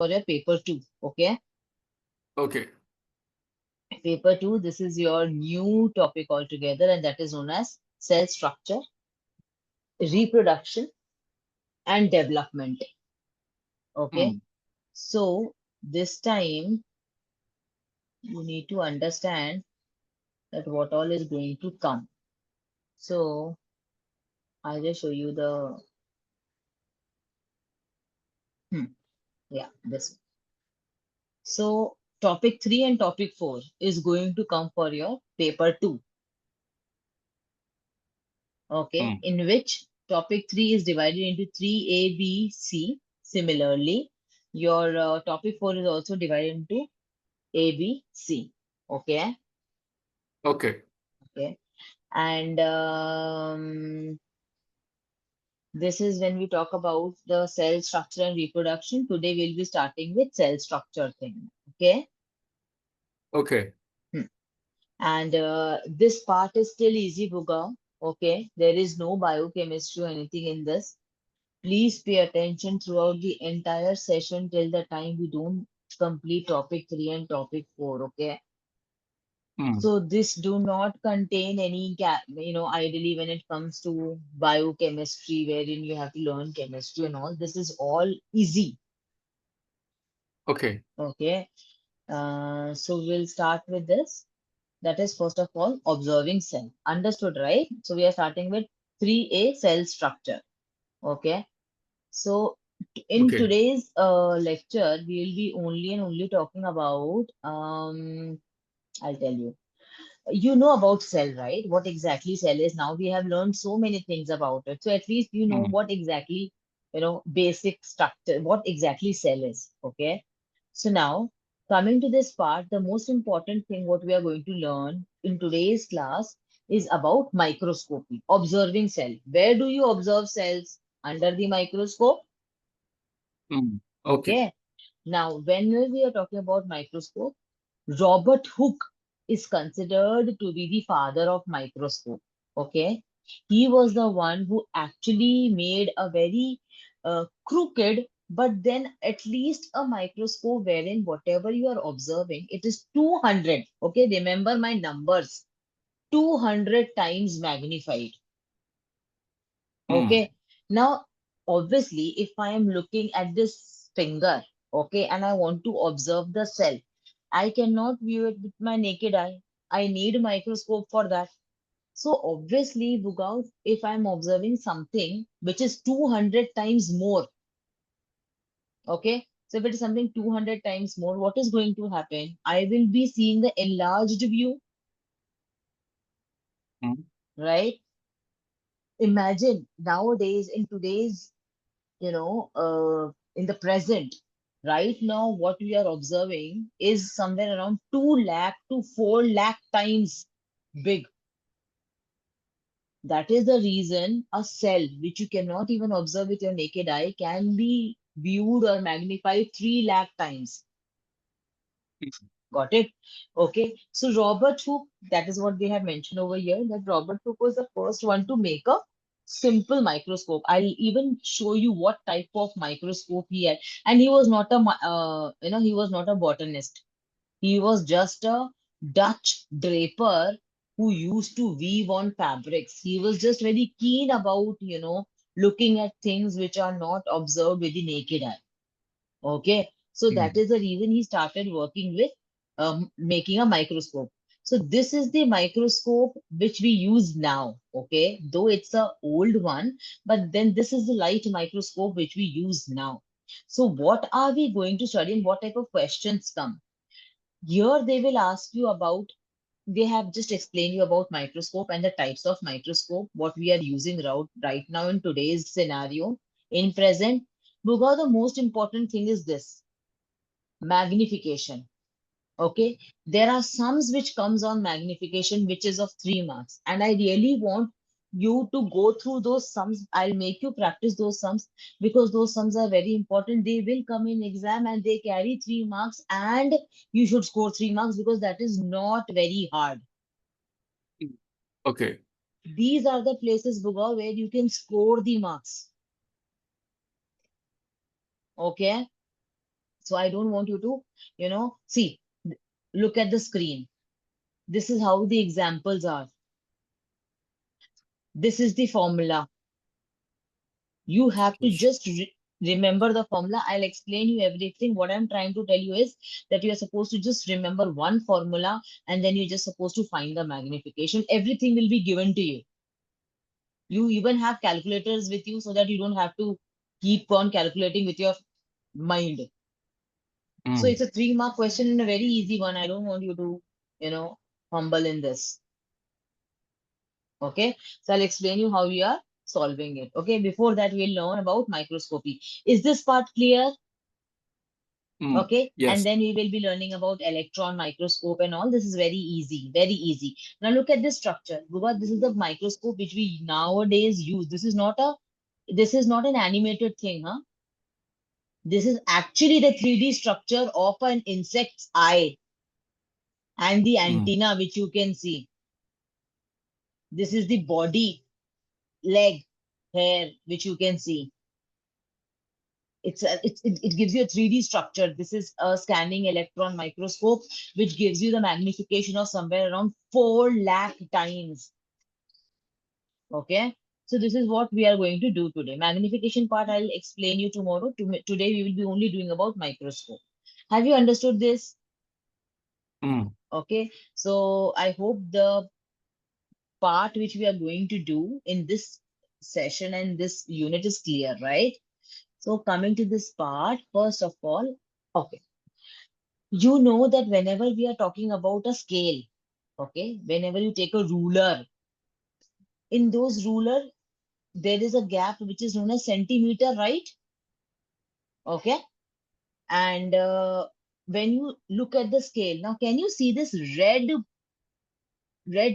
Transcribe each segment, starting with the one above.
for your paper 2. Okay. Okay. Paper 2, this is your new topic altogether, and that is known as cell structure, reproduction, and development. Okay. Mm. So this time you need to understand that what all is going to come. So I'll just show you the, yeah, this. So topic 3 and topic 4 is going to come for your paper 2. Okay, Mm. in which topic 3 is divided into 3A, B, C. Similarly, your topic 4 is also divided into A, B, C. Okay, Okay. okay. And this is when we talk about the cell structure and reproduction. Today we'll be starting with cell structure thing. Okay. Okay. Hmm. And this part is still easy, Buga. Okay. There is no biochemistry or anything in this. Please pay attention throughout the entire session till the time we don't complete topic 3 and topic 4. Okay. Mm. So this do not contain any, ideally when it comes to biochemistry, wherein you have to learn chemistry and all, this is all easy. Okay. Okay. So we'll start with this. That is first of all, observing cell. Understood, right? So we are starting with 3A cell structure. Okay. So in Okay. today's lecture, we will be only and only talking about, I'll tell you. You know about cell, right? What exactly cell is. Now we have learned so many things about it. So at least you know Mm. what exactly, basic structure, what exactly cell is. Okay. So now coming to this part, the most important thing what we are going to learn in today's class is about microscopy, observing cell. Where do you observe cells? Under the microscope. Mm. Okay. Okay. Now, when we are talking about microscope, Robert Hooke is considered to be the father of microscope. Okay. He was the one who actually made a very crooked, but then at least a microscope wherein whatever you are observing, it is 200. Okay. Remember my numbers, 200 times magnified. Mm. Okay. Now, obviously, if I am looking at this finger, okay, and I want to observe the cell, I cannot view it with my naked eye. I need a microscope for that. So obviously, Bugaut, if I'm observing something which is 200 times more, okay, so if it is something 200 times more, what is going to happen? I will be seeing the enlarged view, Mm. right? Imagine nowadays, in today's in the present, right now, what we are observing is somewhere around 2 lakh to 4 lakh times big. That is the reason a cell, which you cannot even observe with your naked eye, can be viewed or magnified 3 lakh times. Got it? Okay. So Robert Hooke, that is what they have mentioned over here, that Robert Hooke was the first one to make a simple microscope. I'll even show you what type of microscope he had. And he was not he was not a botanist. He was just a Dutch draper who used to weave on fabrics. He was just very keen about, looking at things which are not observed with the naked eye. Okay, so that Mm. is the reason he started working with making a microscope. So this is the microscope which we use now. Okay, though it's a old one, but then this is the light microscope which we use now. So what are we going to study and what type of questions come? Here they will ask you about, they have just explained you about microscope and the types of microscope, what we are using right now in today's scenario, in present. Buga, the most important thing is this, magnification. Okay, there are sums which comes on magnification which is of 3 marks, and I really want you to go through those sums. I'll make you practice those sums because those sums are very important. They will come in exam and they carry 3 marks, and you should score 3 marks because that is not very hard. Mm. Okay. These are the places, Buga, where you can score the marks. Okay. So I don't want you to, see, look at the screen. This is how the examples are. This is the formula. You have to just remember the formula. I'll explain you everything. What I'm trying to tell you is that you're supposed to just remember one formula and then you're just supposed to find the magnification. Everything will be given to you. You even have calculators with you so that you don't have to keep on calculating with your mind. So Mm. it's a 3 mark question and a very easy one. I don't want you to, humble in this. Okay. So I'll explain you how we are solving it. Okay. Before that, we'll learn about microscopy. Is this part clear? Mm. Okay. And Yes. then we will be learning about electron microscope and all. This is very easy, very easy. Now look at this structure. Guba, this is the microscope which we nowadays use. This is not an animated thing, huh? This is actually the 3D structure of an insect's eye and the Mm. antenna which you can see. This is the body, leg, hair which you can see. It gives you a 3D structure. This is a scanning electron microscope which gives you the magnification of somewhere around 4 lakh times. Okay. So this is what we are going to do today. Magnification part I'll explain you tomorrow. Today we will be only doing about microscope. Have you understood this? Mm. Okay. So I hope the part which we are going to do in this session and this unit is clear, right? So coming to this part, first of all, okay, you know that whenever we are talking about a scale, okay, whenever you take a ruler, in those ruler, there is a gap which is known as centimeter, right? Okay. And when you look at the scale, now can you see this red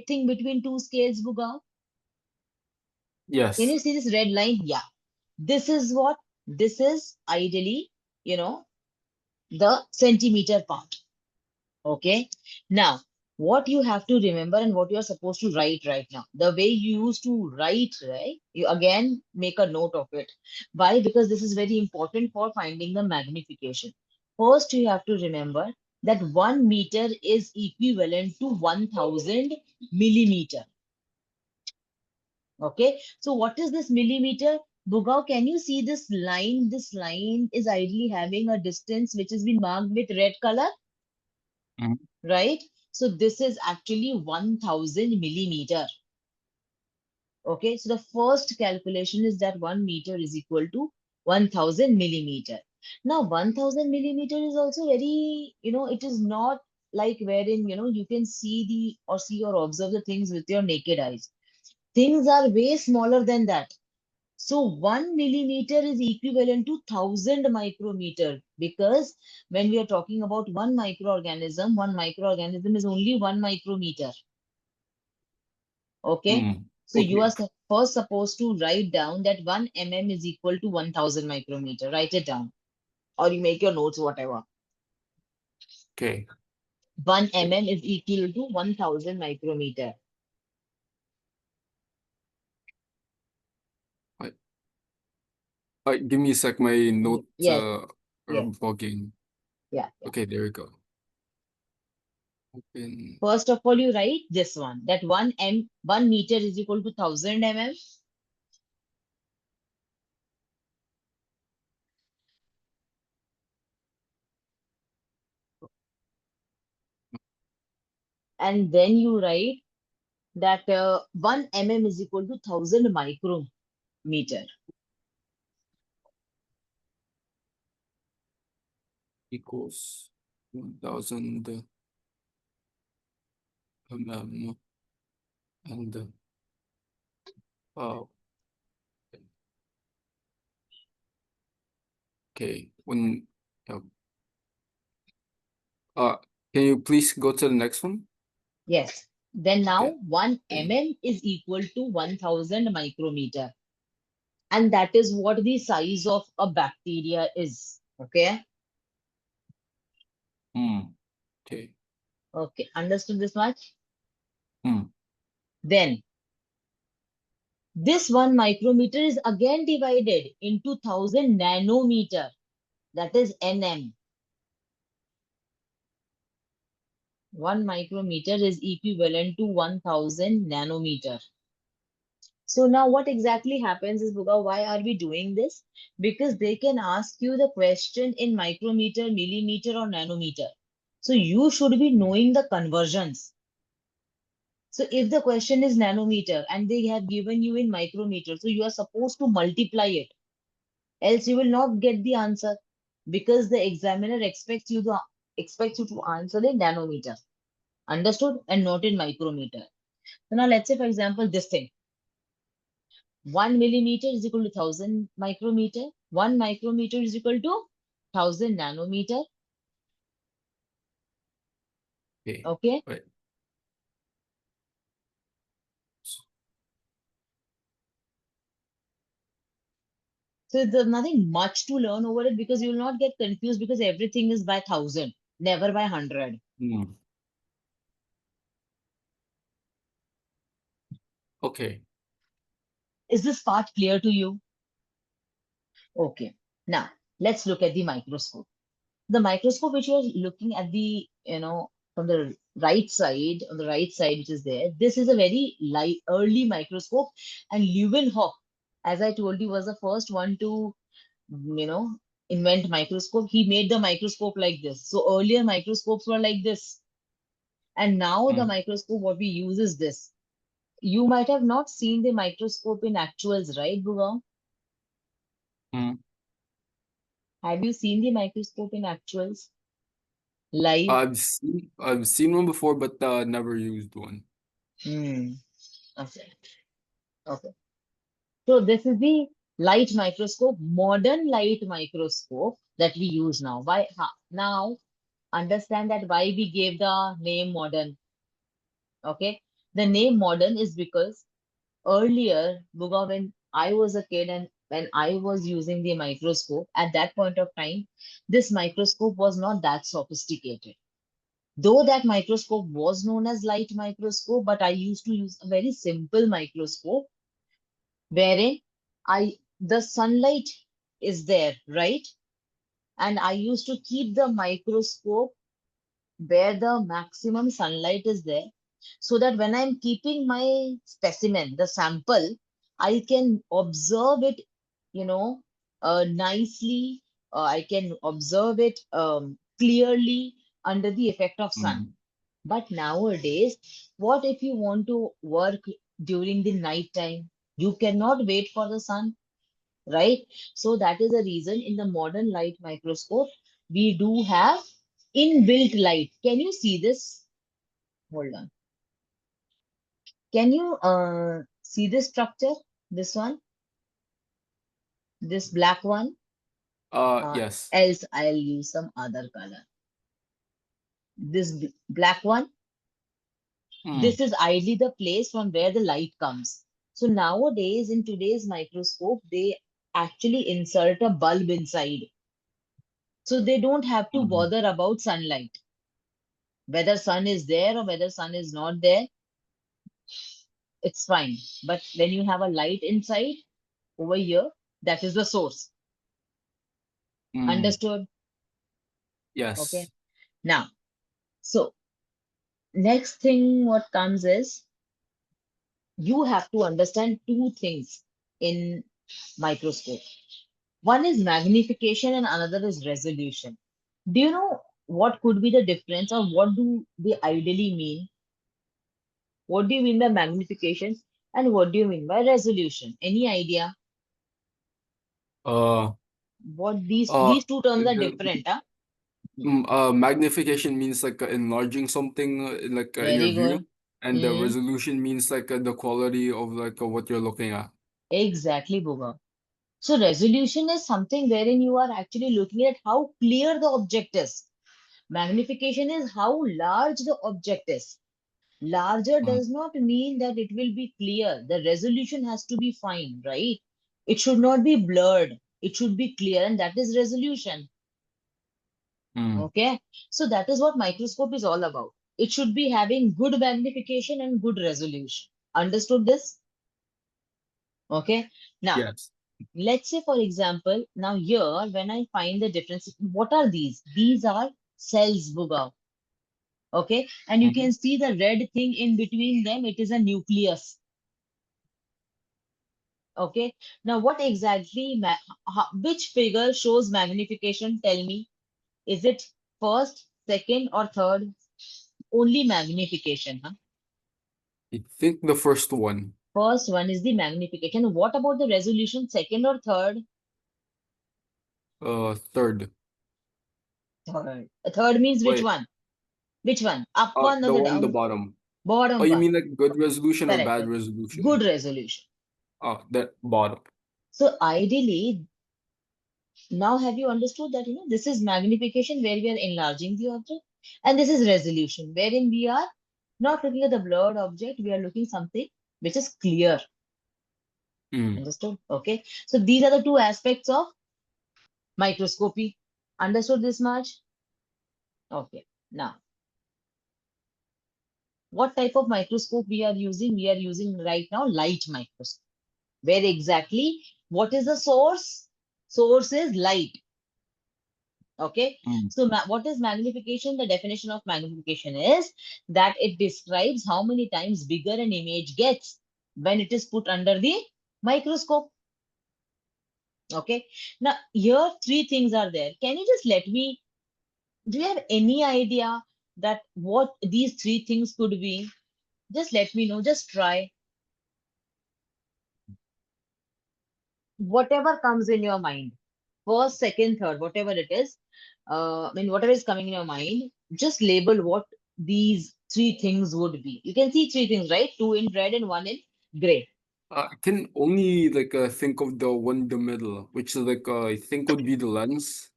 thing between two scales, Buga? Can Yes. you see this red line? Yeah. This is what? This is ideally, the centimeter part. Okay. Now, what you have to remember and what you're supposed to write right now, the way you used to write, right? You again make a note of it. Why? Because this is very important for finding the magnification. First, you have to remember that 1 meter is equivalent to 1000 millimeter. Okay. So, what is this millimeter? Bugao, can you see this line? This line is ideally having a distance which has been marked with red color, Mm. right? So this is actually 1000 millimeter. Okay, so the first calculation is that 1 meter is equal to 1000 millimeter. Now, 1000 millimeter is also very, it is not like wherein, you can see or see or observe the things with your naked eyes. Things are way smaller than that. So 1 millimeter is equivalent to 1000 micrometer because when we are talking about one microorganism is only 1 micrometer. Okay. Mm. So you Okay. are first supposed to write down that 1 mm is equal to 1000 micrometer. Write it down or you make your notes, whatever. Okay. 1 mm is equal to 1000 micrometer. I, give me a sec. My note Yes, are yes, bugging. yeah, yeah. Okay, there we go. Open. First of all, you write this one that 1 meter is equal to 1000 mm. And then you write that 1 mm is equal to 1000 micrometer. Equals 1000 mm and uh, okay. Uh, uh, can you please go to the next one? Yes. Then now Okay. 1 Okay. mm is equal to 1000 micrometer. And that is what the size of a bacteria is. Okay. Mm. Okay. Okay. Understood this much? Mm. Then this 1 micrometer is again divided into 1000 nanometer. That is nm. 1 micrometer is equivalent to 1000 nanometer. So now what exactly happens is, Buga, why are we doing this? Because they can ask you the question in micrometer, millimeter, or nanometer. So you should be knowing the conversions. So if the question is nanometer and they have given you in micrometer, so you are supposed to multiply it. Else you will not get the answer because the examiner expects you to answer in nanometer. Understood? And not in micrometer. So now let's say, for example, this thing. 1 millimeter is equal to 1000 micrometer. 1 micrometer is equal to 1000 nanometer. Okay. Okay. Right. So, So there's nothing much to learn over it because you will not get confused because everything is by 1000, never by 100. mm, okay. Is this part clear to you? Okay. Now let's look at the microscope. The microscope which you are looking at from the on the right side, which is there, this is a very light, early microscope. And Leeuwenhoek, as I told you, was the first one to, you know, invent microscope. He made the microscope like this. So earlier microscopes were like this. And now the Mm, microscope, what we use is this. You might have not seen the microscope in actuals, right, Bhuga? mm. Have you seen the microscope in actuals live? I've seen one before, but never used one. Hmm. Okay. Okay. So this is the light microscope, modern light microscope that we use now. Now understand that why we gave the name modern. Okay. The name modern is because earlier, Buga, when I was a kid and when I was using the microscope, at that point of time, this microscope was not that sophisticated. Though that microscope was known as light microscope, but I used to use a very simple microscope wherein the sunlight is there, right? And I used to keep the microscope where the maximum sunlight is there, so that when I'm keeping my specimen, the sample, I can observe it, you know, nicely. I can observe it clearly under the effect of sun. Mm, But nowadays, what if you want to work during the night time? You cannot wait for the sun, right? So that is the reason in the modern light microscope, we do have inbuilt light. Can you see this? Hold on. Can you see this structure? This one, this black one? yes. Else I'll use some other color. This black one, Mm, this is ideally the place from where the light comes. So nowadays, in today's microscope, they actually insert a bulb inside. So they don't have to mm, bother about sunlight. Whether sun is there or whether sun is not there, it's fine. But when you have a light inside over here, that is the source. mm, Understood? Okay. yes. Now, so next thing what comes is you have to understand two things in microscope. One is magnification and another is resolution. Do you know what could be the difference or what do they ideally mean? What do you mean by magnification and what do you mean by resolution? Any idea? Uh, What these uh, two terms are the, different, huh? magnification means like enlarging something like in your Very view, good. and the Hmm. resolution means like the quality of like what you're looking at. Exactly, Boga. So resolution is something wherein you are actually looking at how clear the object is. Magnification is how large the object is. Larger Mm, does not mean that it will be clear. The resolution has to be fine, right? It should not be blurred. It should be clear, and that is resolution. mm, Okay. So that is what microscope is all about. It should be having good magnification and good resolution. Understood this? Okay. Now, yes. let's say, for example, now here, when I find the difference, what are these? These are cells, Buga. Okay, and you Mhm. can see the red thing in between them, it is a nucleus. Okay, now what exactly, which figure shows magnification? Tell me, is it first, second, or third? Only magnification, huh? I think the first one. First one is the magnification. What about the resolution, second or third? Third. Third. Third means which Wait, one? Which one? Up one or the the one the down? bottom. Oh, Bottom you one. mean like good resolution or Correct, bad correct. Good resolution? resolution. That bottom. So ideally, now have you understood that this is magnification where we are enlarging the object, and this is resolution wherein we are not looking at the blurred object, we are looking something which is clear. Mm. Understood? Okay. So these are the two aspects of microscopy. Understood this much? Okay. Now, what type of microscope we are using? We are using right now light microscope. Where exactly? What is the source? Source is light. Okay. Mm. So what is magnification? The definition of magnification is that it describes how many times bigger an image gets when it is put under the microscope. Okay. Now, here three things are there. Can you just let me, do you have any idea that what these three things could be? Just let me know. Just try. Whatever comes in your mind, first, second, third, whatever it is, I mean, whatever is coming in your mind, just label what these three things would be. You can see three things, right? Two in red and one in gray. I can only like think of the one in the middle, which is like I think would be the lens.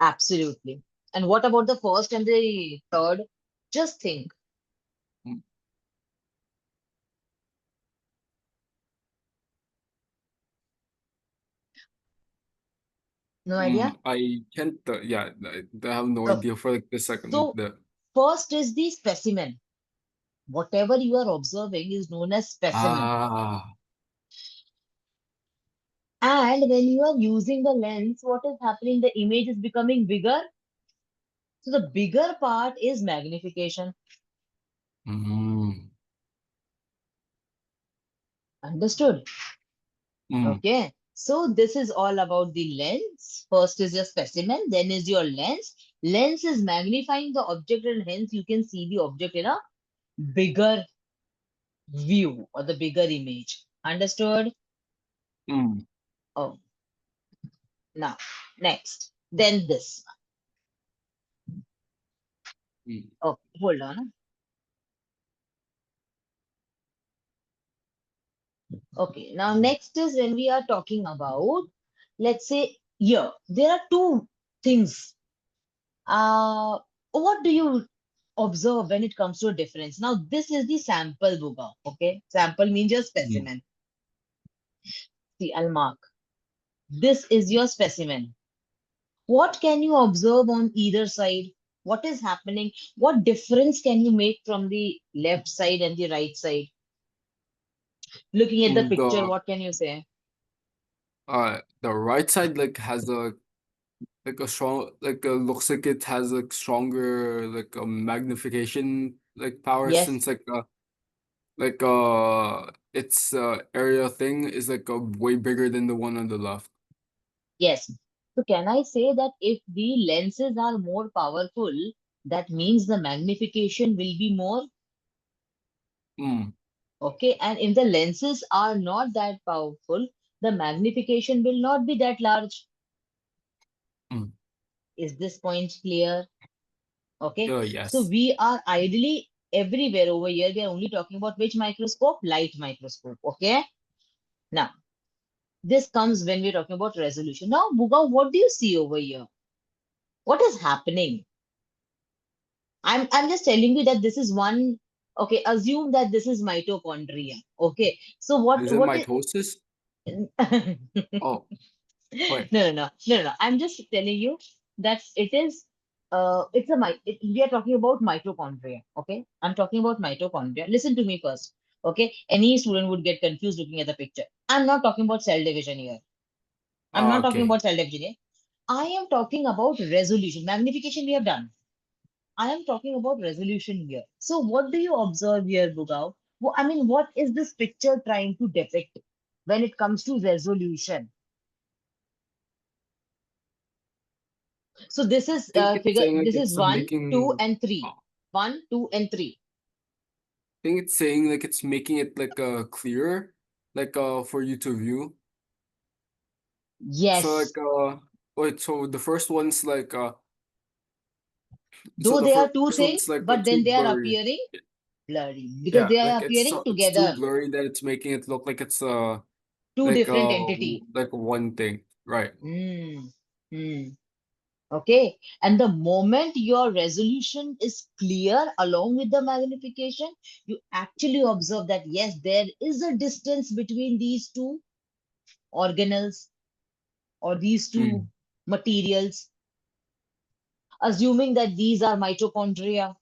Absolutely. And what about the first and the third? Just think. Mm, No idea? I can't. Yeah, I have no Okay. idea for like the second. So, first is the specimen. Whatever you are observing is known as specimen. Ah. And when you are using the lens, what is happening? The image is becoming bigger. So the bigger part is magnification. Mm, Understood? mm, Okay. So this is all about the lens. First is your specimen, then is your lens. Lens is magnifying the object, and hence you can see the object in a bigger view or the bigger image. Understood? mm, Oh, now next. Then this. mm, Oh, hold on. Okay. Now next is when we are talking about, let's say, here. There are two things. What do you observe when it comes to a difference? Now, this is the sample, Buga. Okay, sample means your mm. specimen. See, I'll mark. This is your specimen. What can you observe on either side? What is happening? What difference can you make from the left side and the right side? Looking at the picture, The what can you say? the right side like has a strong looks like it has like stronger like a magnification like power Yes, since its area thing is like way bigger than the one on the left. yes. So, can I say that if the lenses are more powerful, that means the magnification will be more? Mm, Okay, and if the lenses are not that powerful, the magnification will not be that large. mm. Is this point clear? Okay, so Yes. we are ideally everywhere over here. We are only talking about which microscope? Light microscope. Okay, now this comes when we're talking about resolution. Now, Buga, what do you see over here? What is happening? I'm just telling you that this is one. Okay, assume that this is mitochondria. Okay, so what Is it what is mitosis? Oh, wait. No. I'm just telling you that it is, we are talking about mitochondria. Okay. I'm talking about mitochondria. Listen to me first. Okay. Any student would get confused looking at the picture. I'm not talking about cell division here. I'm not talking Okay. about cell division here. I am talking about resolution. Magnification we have done. I am talking about resolution here. So what do you observe here, Bugao? I mean, what is this picture trying to depict when it comes to resolution? So this is I think it's figure. saying like This is it's one, two, making and uh, three. One, two, and three. I think it's saying like it's making it like clearer, like for you to view. So Yes, like wait, so the first one's like so though the they are first two one's things, like but too then they are blurry. appearing blurry because Yeah, they like are appearing it's too together, blurry that it's making it look like it's two different entity. like one thing, right? Hmm. Hmm. Okay. And the moment your resolution is clear along with the magnification, you actually observe that yes, there is a distance between these two organelles or these two Mm. materials, assuming that these are mitochondria.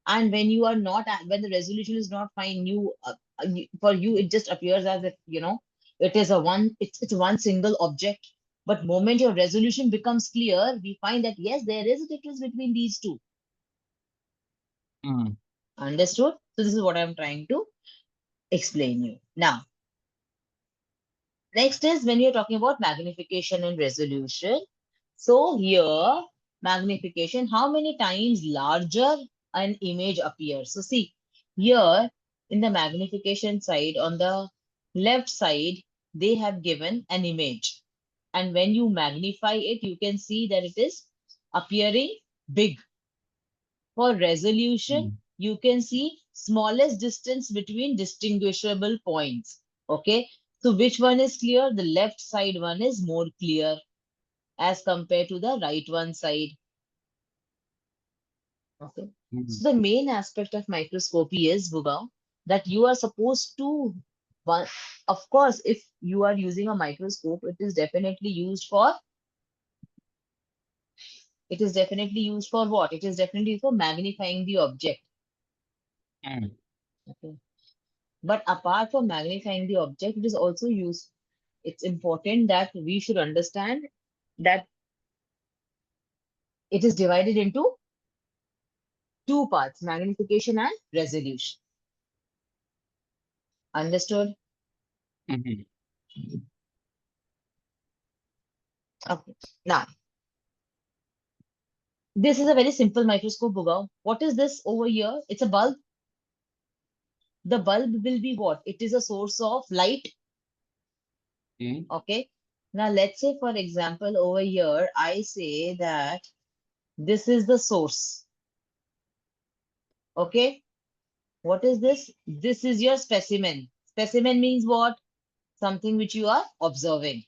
And when you are not, when the resolution is not fine, for you, it just appears as if, it is it's one single object. But moment your resolution becomes clear, we find that yes, there is a difference between these two. Mm. Understood? So this is what I'm trying to explain you. Now, next is when you're talking about magnification and resolution. So here, magnification, how many times larger an image appears? So see, here in the magnification side, on the left side, they have given an image. And when you magnify it, you can see that it is appearing big. For resolution, Mm. you can see smallest distance between distinguishable points. Okay. So which one is clear? The left side one is more clear as compared to the right one side. Okay. Mm. So the main aspect of microscopy is, Bhugav, that you are supposed to, one, of course, if you are using a microscope, it is definitely used for what? It is definitely for magnifying the object. Mm. Okay. But apart from magnifying the object, it is also used. It's important that we should understand that it is divided into two parts, magnification and resolution. Understood? Mhm. Okay. Now, this is a very simple microscope, Bhugav. What is this over here? It's a bulb. The bulb will be what? It is a source of light. Mm. Okay. Now, let's say, for example, over here, I say that this is the source. Okay. What is this? This is your specimen. Specimen means what? Something which you are observing.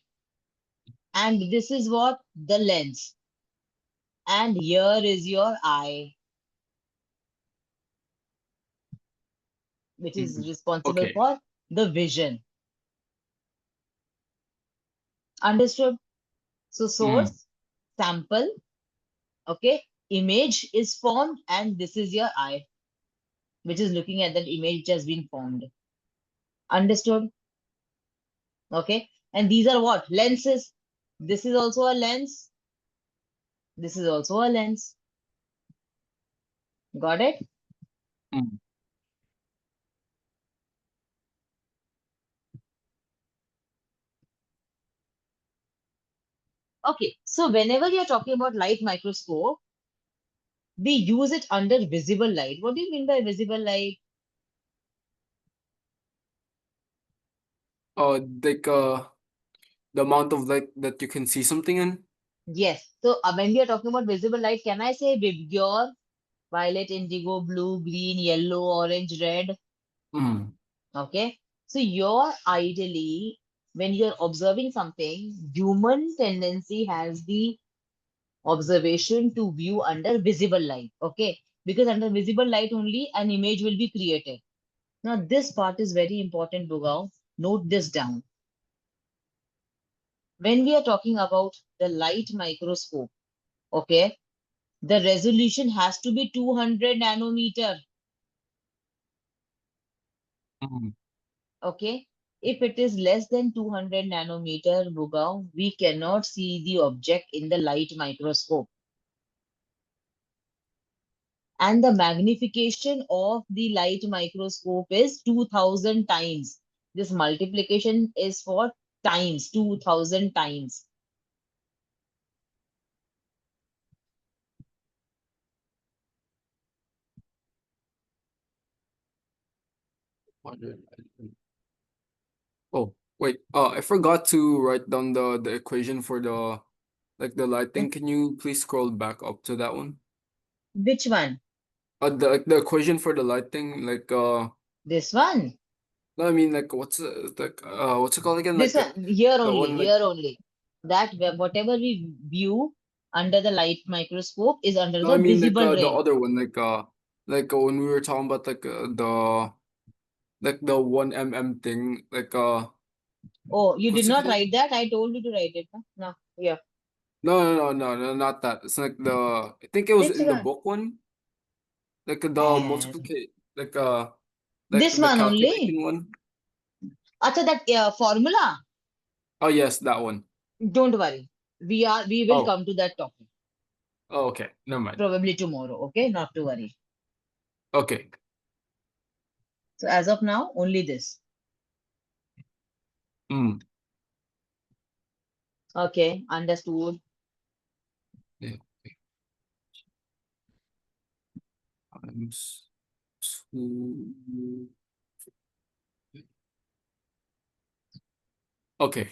And this is what? The lens. And here is your eye, which is Mm. responsible Okay. for the vision. Understood? So Mm. source, sample, okay, image is formed, and this is your eye, which is looking at that image which has been formed. Understood? Okay. And these are what? Lenses. This is also a lens. This is also a lens. Got it? Mm. Okay. So whenever you're talking about light microscope, we use it under visible light. What do you mean by visible light? Like the amount of light that you can see something in. Yes. So when we are talking about visible light, can I say Vibgyor, violet, indigo, blue, green, yellow, orange, red? Mm. Okay. So you're ideally, when you're observing something, human tendency has the observation to view under visible light. Okay. Because under visible light only an image will be created. Now this part is very important, Bugao. Note this down. When we are talking about the light microscope, okay, the resolution has to be 200 nanometer. Mm. Okay. If it is less than 200 nanometer, Bugao, we cannot see the object in the light microscope. And the magnification of the light microscope is 2000 times. This multiplication is for times, 2000 times. Oh, wait. I forgot to write down the equation for the the lighting. Can you please scroll back up to that one? Which one? The equation for the lighting, This one. no, I mean what's it called again? This one. The one Here only. That whatever we view under the light microscope is under no, I the mean visible the range. other one when we were talking about the 1 mm thing Oh, you did what's it not called? write that? I told you to write it. Huh? No, yeah. No, not that. It's I think it was Which in the one? book one, the And multiplicate this the one only. calculation one. Acha, that formula. Oh yes, that one. Don't worry. We will Oh, come to that topic oh, okay. Never mind. probably tomorrow. Okay, not to worry. Okay. So as of now, only this. Mm. Okay, understood. Yeah. Times two. Okay.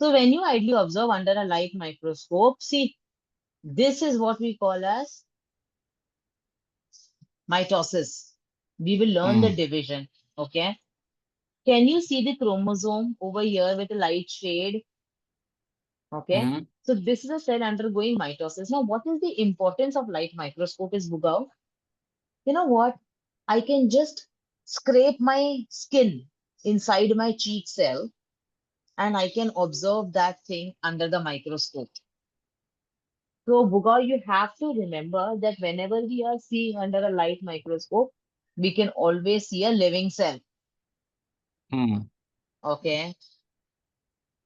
So when you ideally observe under a light microscope, see, this is what we call as mitosis. We will learn the Mm. division. Okay. Can you see the chromosome over here with a light shade? Okay. Mm-hmm. So this is a cell undergoing mitosis. Now, what is the importance of light microscope is Bugao? You know what? I can just scrape my skin inside my cheek cell and I can observe that thing under the microscope. So, Buga, you have to remember that whenever we are seeing under a light microscope, we can always see a living cell. Mm. Okay.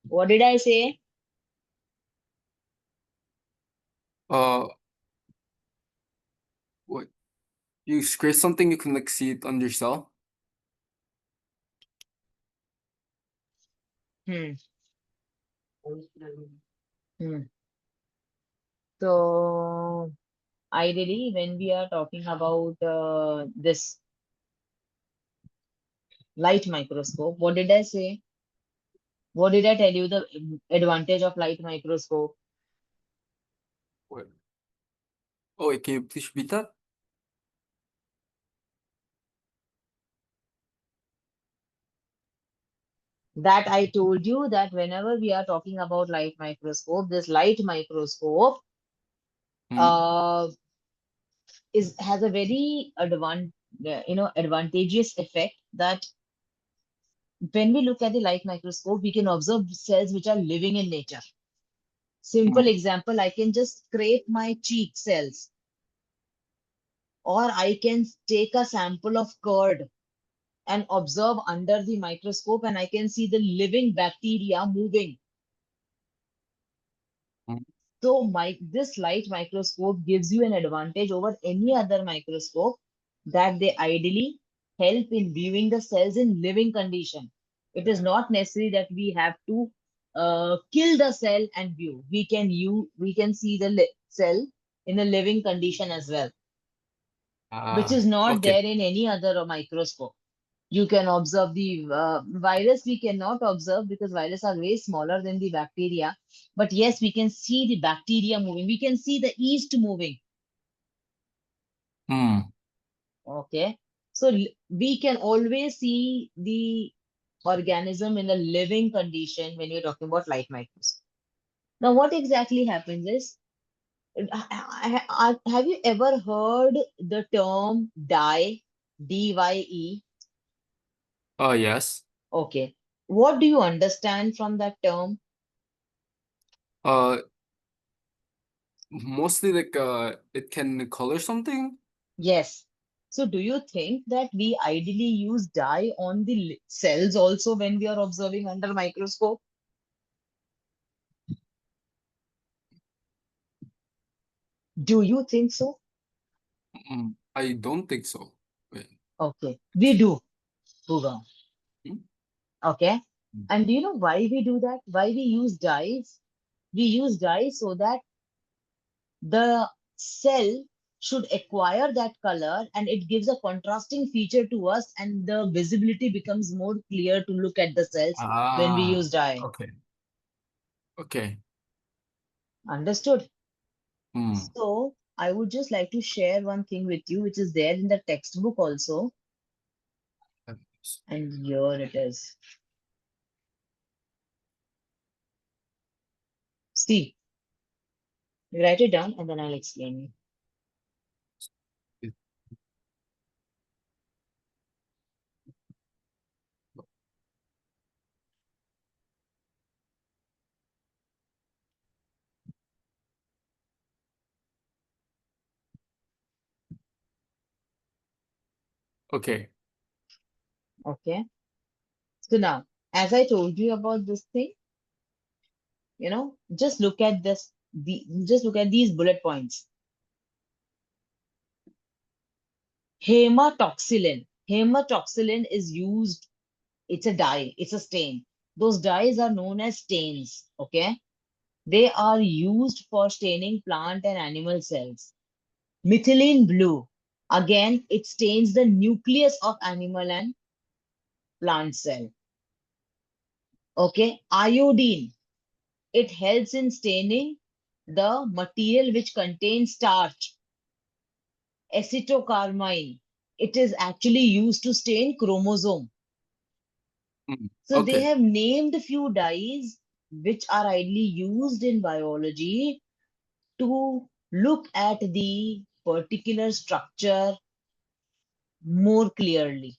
What did I say? Uh, what you scrape something you can see it on yourself? Hmm. Hmm. So, ideally, when we are talking about this light microscope, what did I say? What did I tell you the advantage of light microscope? What? Oh, wait, can you please repeat that? That I told you that whenever we are talking about light microscope, this light microscope Mm. uh, is has a very advantageous effect that when we look at the light microscope, we can observe cells which are living in nature. Simple Mm. example, I can just scrape my cheek cells, or I can take a sample of curd and observe under the microscope, and I can see the living bacteria moving. Mm. So this light microscope gives you an advantage over any other microscope that they ideally help in viewing the cells in living condition. It is not necessary that we have to kill the cell and view. We can see the cell in a living condition as well, which is Ah, not okay. there in any other microscope. You can observe the virus. We cannot observe because viruses are way smaller than the bacteria. But yes, we can see the bacteria moving. We can see the yeast moving. Mm. Okay. So we can always see the organism in a living condition when you're talking about light microscope. Now, what exactly happens is, have you ever heard the term dye, DYE? Oh, yes. Okay. What do you understand from that term? Uh, Mostly it can color something. Yes. So do you think that we ideally use dye on the cells also when we are observing under microscope? Do you think so? I don't think so. Wait. Okay, we do, Puga. Hmm? Okay. Mm. And do you know why we do that? Why we use dyes? We use dyes so that the cell should acquire that color and it gives a contrasting feature to us, and the visibility becomes more clear to look at the cells when we Ah, use dye. okay. Okay. Understood? Mm. So I would just like to share one thing with you, which is there in the textbook also. And here it is. See, you write it down and then I'll explain you. Okay. Okay. So now, as I told you about this thing, just look at this, just look at these bullet points. Hematoxylin. Hematoxylin is used, it's a dye, it's a stain. Those dyes are known as stains, okay? They are used for staining plant and animal cells. Methylene blue, again, it stains the nucleus of animal and plant cell. Okay, iodine, it helps in staining the material which contains starch. Acetocarmine, it is actually used to stain chromosome. So they Okay. have named a few dyes which are ideally used in biology to look at the particular structure more clearly.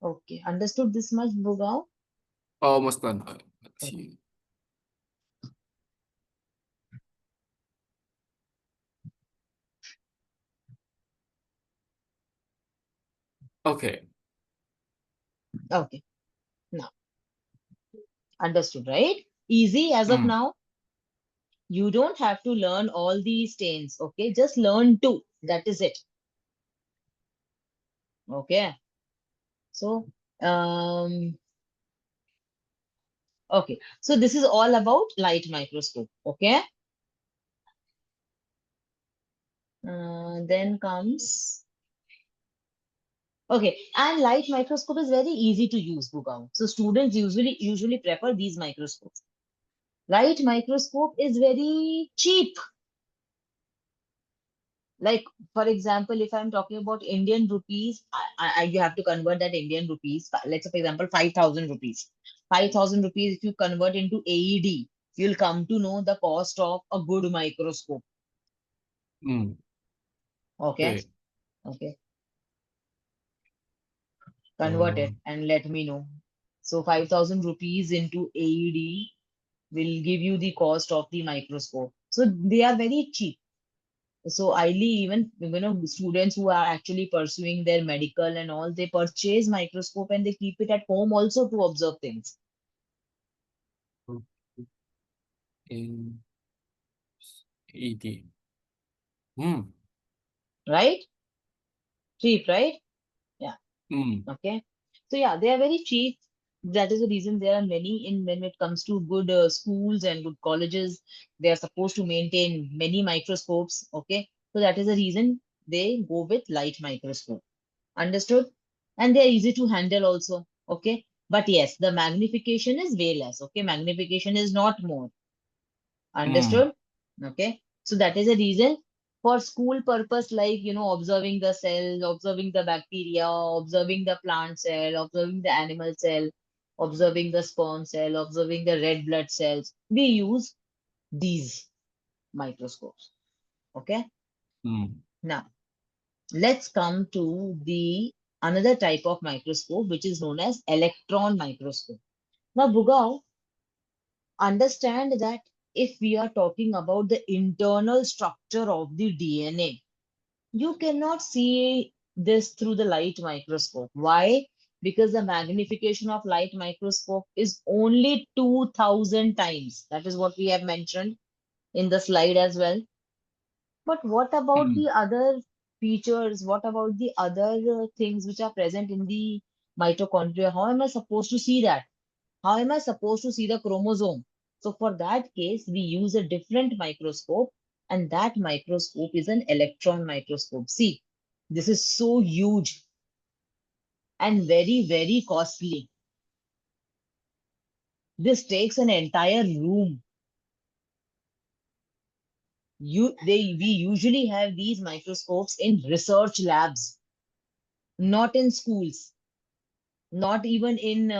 Okay, understood this much, Bugao? Almost done. Let's Okay. see. Okay. Okay, now understood, right? Easy as of Mm. now. You don't have to learn all these stains, okay? Just learn two. That is it. Okay. So, okay. So this is all about light microscope. Okay. Then comes, okay. And light microscope is very easy to use, Bugao. So students usually prefer these microscopes. Light microscope is very cheap. Like, for example, if I'm talking about Indian rupees, you have to convert that Indian rupees. Let's say, for example, 5,000 rupees. 5,000 rupees, if you convert into AED, you'll come to know the cost of a good microscope. Mm. Okay. Okay. Okay. Convert it Um, and let me know. So 5,000 rupees into AED will give you the cost of the microscope. So they are very cheap. So ideally, even students who are actually pursuing their medical and all, they purchase microscope and they keep it at home also to observe things, In 80. Mm. right? Cheap, right? Yeah. Mm. Okay. So yeah, they are very cheap. That is the reason there are many in when it comes to good schools and good colleges. They are supposed to maintain many microscopes. Okay. So that is the reason they go with light microscope. Understood? And they are easy to handle also. Okay. But yes, the magnification is way less. Okay. Magnification is not more. Mm. Understood? Okay. So that is a reason for school purpose, like, observing the cell, observing the bacteria, observing the plant cell, observing the animal cell, observing the sperm cell, observing the red blood cells. We use these microscopes. Okay. Mm. Now, let's come to the another type of microscope, which is known as electron microscope. Now, Bugao, understand that if we are talking about the internal structure of the DNA, you cannot see this through the light microscope. Why? Because the magnification of light microscope is only 2000 times. That is what we have mentioned in the slide as well. But what about Mm. the other features? What about the other things which are present in the mitochondria? How am I supposed to see that? How am I supposed to see the chromosome? So for that case, we use a different microscope, and that microscope is an electron microscope. See, this is so huge and very, very costly. This takes an entire room. We usually have these microscopes in research labs, not in schools, not even in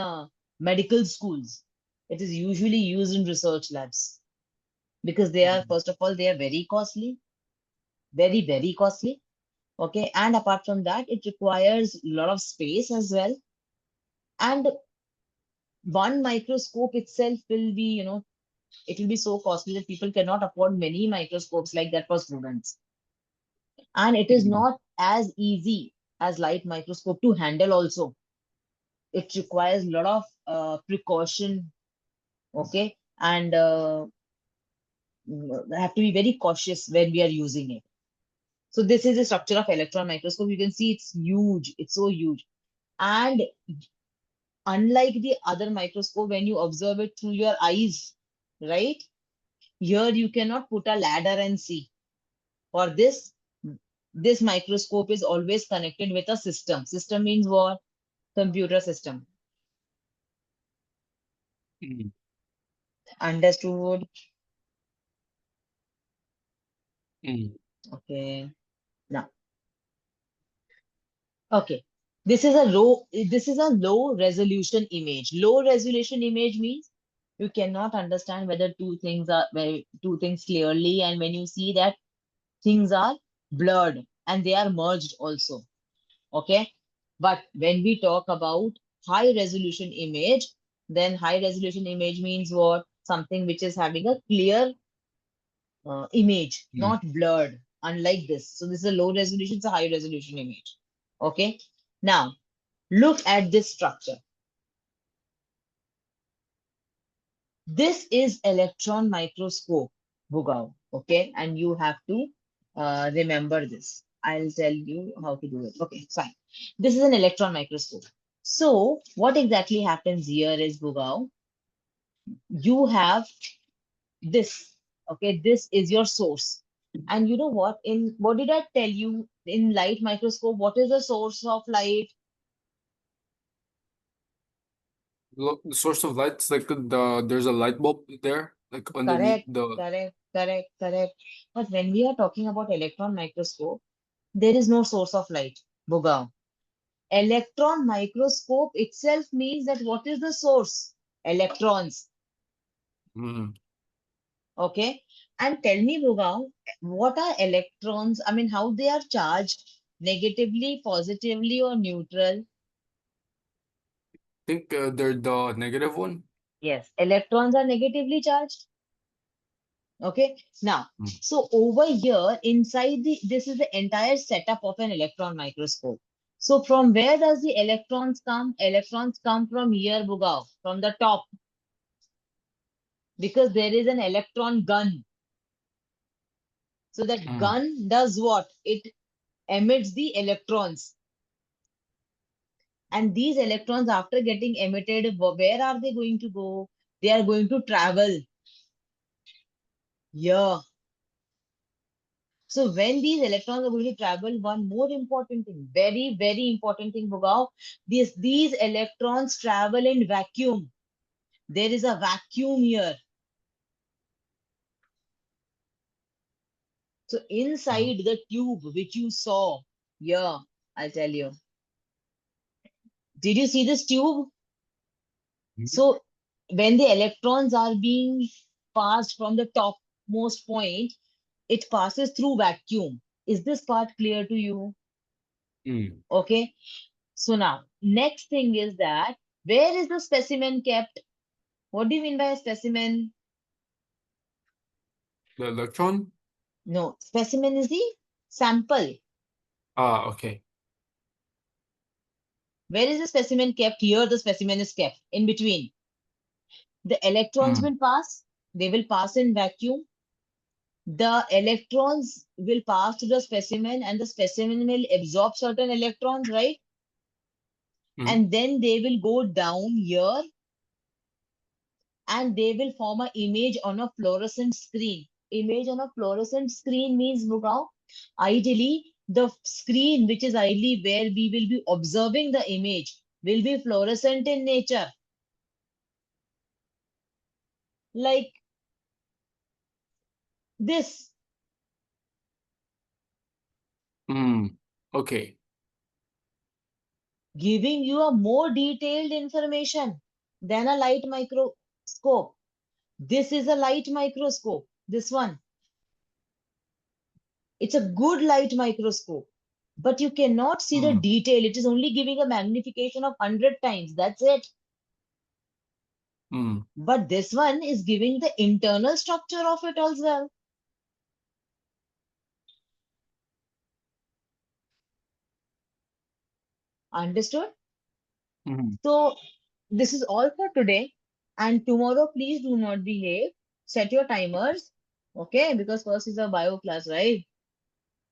medical schools. It is usually used in research labs because they are, Mm. first of all, they are very costly, very, very costly. Okay. And apart from that, it requires a lot of space as well. And one microscope itself will be, it will be so costly that people cannot afford many microscopes like that for students. And it is Mm. not as easy as light microscope to handle also. It requires a lot of precaution. Okay. And have to be very cautious when we are using it. So this is the structure of electron microscope. You can see it's huge. It's so huge. And unlike the other microscope, when you observe it through your eyes, right? Here you cannot put a ladder and see. For this microscope is always connected with a system. System means what? Computer system. Mm. Understood? Mm. Okay. Now, okay. This is a low resolution image. Low resolution image means you cannot understand whether two things clearly, and when you see that things are blurred and they are merged also. Okay. But when we talk about high resolution image, then high resolution image means what? Something which is having a clear image, Mm. not blurred, unlike this. So this is a low resolution, it's a high resolution image. Okay. Now, look at this structure. This is electron microscope, Bugao. Okay. And you have to remember this. I'll tell you how to do it. Okay, fine. This is an electron microscope. So what exactly happens here is, Bugao, you have this. Okay, this is your source. And you know what? What did I tell you in light microscope? What is the source of light? The source of light is like there's a light bulb there, like underneath Correct, the. correct, correct, correct. But when we are talking about electron microscope, there is no source of light, Bugao. Electron microscope itself means that what is the source? Electrons. Mm. Okay. And tell me, Bugao, what are electrons? I mean, how they are charged? Negatively, positively, or neutral? Think they're the negative one. Yes. Electrons are negatively charged. Okay. Now, Mm. so over here inside this is the entire setup of an electron microscope. So from where does the electrons come? Electrons come from here, Bugao, from the top, because there is an electron gun. So that Mm. gun does what? It emits the electrons. And these electrons, after getting emitted, where are they going to go? They are going to travel here. So when these electrons are going to travel, one more important thing, very, very important thing, Bhugao, these electrons travel in vacuum. There is a vacuum here. So Mm. inside the tube which you saw here, I'll tell you. Did you see this tube? Mm. So when the electrons are being passed from the topmost point, it passes through vacuum. Is this part clear to you? Mm. Okay. So now, next thing is that where is the specimen kept? What do you mean by a specimen? The electron? No, specimen is the sample. Ah, okay. Where is the specimen kept? Here, the specimen is kept in between. The electrons Mm. will pass, they will pass in vacuum. The electrons will pass to the specimen, and the specimen will absorb certain electrons, right? Mm. And then they will go down here and they will form an image on a fluorescent screen. Image on a fluorescent screen means, Bhugao, ideally, the screen which is ideally where we will be observing the image will be fluorescent in nature. Like this, Mm. Okay. giving you a more detailed information than a light microscope. This is a light microscope. This one, it's a good light microscope, but you cannot see the Mm. detail. It is only giving a magnification of 100 times. That's it. Mm. But this one is giving the internal structure of it as well. Understood? Mm. So this is all for today. And tomorrow, please do not be late. Set your timers. Okay, because first is a bio class, right?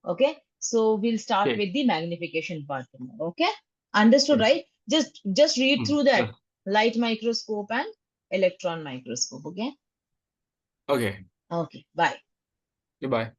Okay. So we'll start Okay. with the magnification part tomorrow. Okay. Understood, Yes. right? Just read Mm. through that Yes. light microscope and electron microscope. Okay. Okay. Okay. Bye. Goodbye.